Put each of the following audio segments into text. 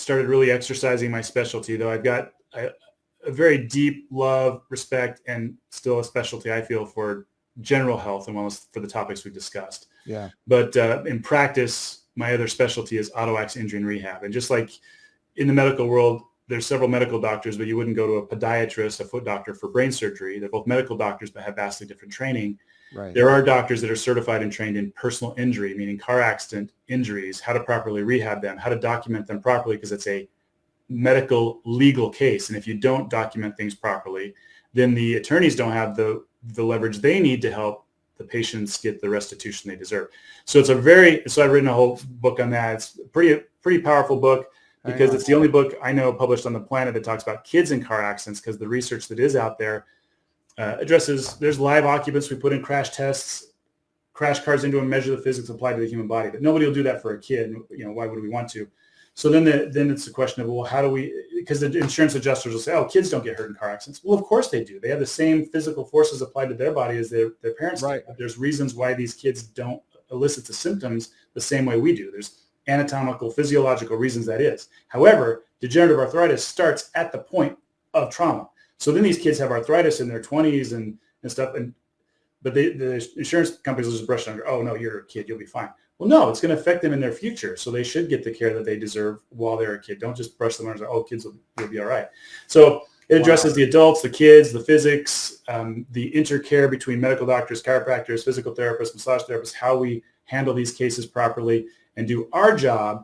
started really exercising my specialty, though I've got a very deep love, respect, and still a specialty, I feel, for general health and wellness for the topics we've discussed. Yeah. But in practice, my other specialty is auto-ax injury and rehab. And just like in the medical world, there's several medical doctors, but you wouldn't go to a podiatrist, a foot doctor for brain surgery. They're both medical doctors, but have vastly different training. Right. There are doctors that are certified and trained in personal injury, meaning car accident injuries, how to properly rehab them, how to document them properly, because it's a medical legal case. And if you don't document things properly, then the attorneys don't have the leverage they need to help the patients get the restitution they deserve. So so I've written a whole book on that. It's a pretty powerful book, because it's the only book I know published on the planet that talks about kids in car accidents, because the research that is out there addresses, there's live occupants we put in crash tests, crash cars into and measure the physics applied to the human body, but nobody will do that for a kid. Why would we want to? So then it's a question of, well, how do we, because the insurance adjusters will say, oh, kids don't get hurt in car accidents. Well, of course they do. They have the same physical forces applied to their body as their parents do. There's reasons why these kids don't elicit the symptoms the same way we do. There's anatomical, physiological reasons that is. However, degenerative arthritis starts at the point of trauma. So then these kids have arthritis in their 20s and stuff, but the insurance companies will just brush it under. Oh, no, you're a kid, you'll be fine. Well, no, it's going to affect them in their future. So they should get the care that they deserve while they're a kid. Don't just brush them under. Oh, kids will be all right. So it addresses the adults, the kids, the physics, the intercare between medical doctors, chiropractors, physical therapists, massage therapists, how we handle these cases properly and do our job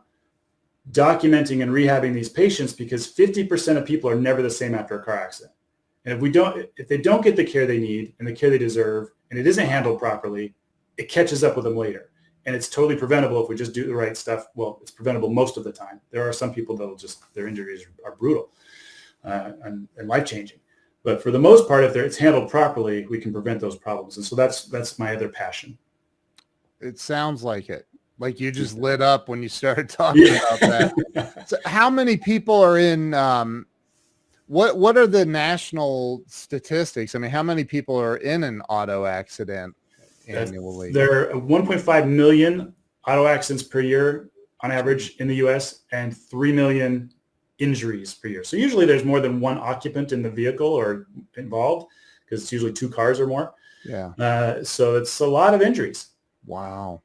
documenting and rehabbing these patients, because 50% of people are never the same after a car accident. And if they don't get the care they need and the care they deserve, and it isn't handled properly, it catches up with them later. And it's totally preventable if we just do the right stuff. Well, it's preventable most of the time. There are some people that will their injuries are brutal and life-changing. But for the most part, if it's handled properly, we can prevent those problems. And so that's my other passion. It sounds like it. Like you just lit up when you started talking about that. So how many people are in, what are the national statistics? I mean, how many people are in an auto accident annually? There are 1.5 million auto accidents per year on average in the U.S. and 3 million injuries per year. So usually there's more than one occupant in the vehicle or involved, because it's usually two cars or more. Yeah. So it's a lot of injuries. Wow.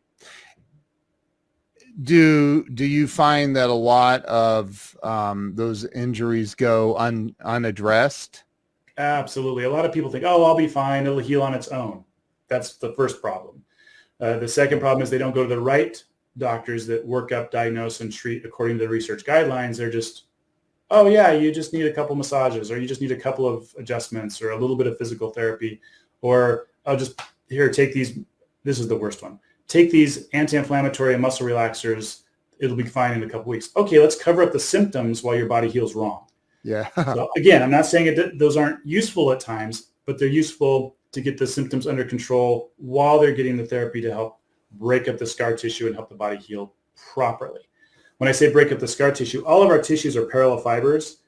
Do you find that a lot of those injuries go unaddressed? Absolutely. A lot of people think, oh, I'll be fine. It'll heal on its own. That's the first problem. The second problem is they don't go to the right doctors that work up, diagnose, and treat according to the research guidelines. They're just, oh, yeah, you just need a couple massages, or you just need a couple of adjustments, or a little bit of physical therapy, or I'll just, take these. This is the worst one. Take these anti-inflammatory and muscle relaxers. It'll be fine in a couple weeks. Okay, let's cover up the symptoms while your body heals wrong. Yeah. So again, I'm not saying those aren't useful at times, but they're useful to get the symptoms under control while they're getting the therapy to help break up the scar tissue and help the body heal properly. When I say break up the scar tissue, all of our tissues are parallel fibers,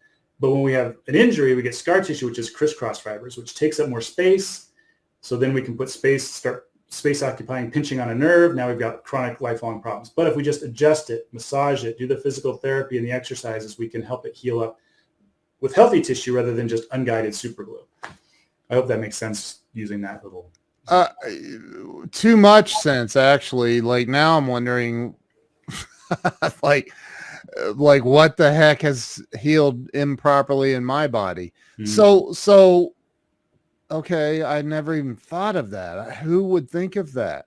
but when we have an injury, we get scar tissue, which is crisscross fibers, which takes up more space. So then we can put start space occupying, pinching on a nerve. Now we've got chronic lifelong problems. But if we just adjust it, massage it, do the physical therapy and the exercises, we can help it heal up with healthy tissue rather than just unguided super glue. I hope that makes sense using that little. Too much sense, actually. Like now I'm wondering like what the heck has healed improperly in my body. Mm. So okay, I never even thought of that. Who would think of that?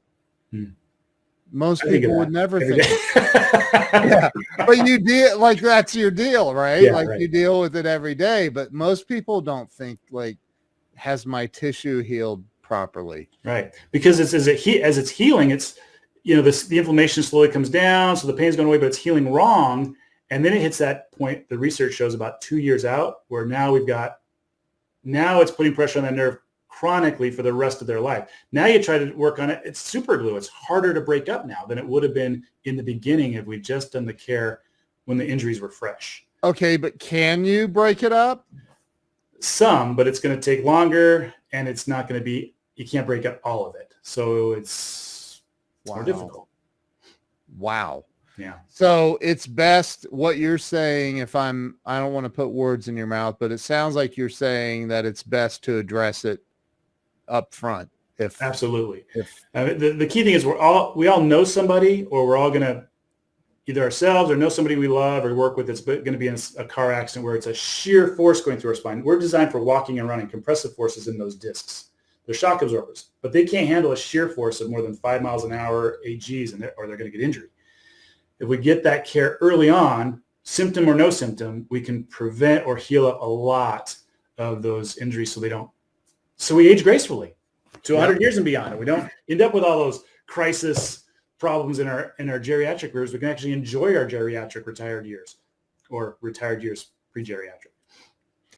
Most people would never think. Yeah. But you deal like that's your deal, right? Yeah, like right. You deal with it every day. But most people don't think like, has my tissue healed properly? Right, because as it's healing, it's the inflammation slowly comes down, so the pain's going away, but it's healing wrong, and then it hits that point. The research shows about 2 years out, where now it's putting pressure on that nerve chronically for the rest of their life. Now you try to work on it, it's super glue. It's harder to break up now than it would have been in the beginning if we'd just done the care when the injuries were fresh. Okay, but can you break it up? Some, but it's going to take longer, and it's not going to be, you can't break up all of it. So it's more difficult. Wow. Yeah. So it's best what you're saying, I don't want to put words in your mouth, but it sounds like you're saying that it's best to address it up front. Absolutely. If The key thing is we all know somebody, or we're all going to either ourselves or know somebody we love or work with that's going to be in a car accident where it's a sheer force going through our spine. We're designed for walking and running. Compressive forces in those discs. They're shock absorbers, but they can't handle a sheer force of more than 5 miles an hour AGs, or they're going to get injured. If we get that care early on, symptom or no symptom, we can prevent or heal up a lot of those injuries so we age gracefully to 100 years and beyond. And we don't end up with all those crisis problems in our geriatric years. We can actually enjoy our geriatric retired years or retired years pre-geriatric.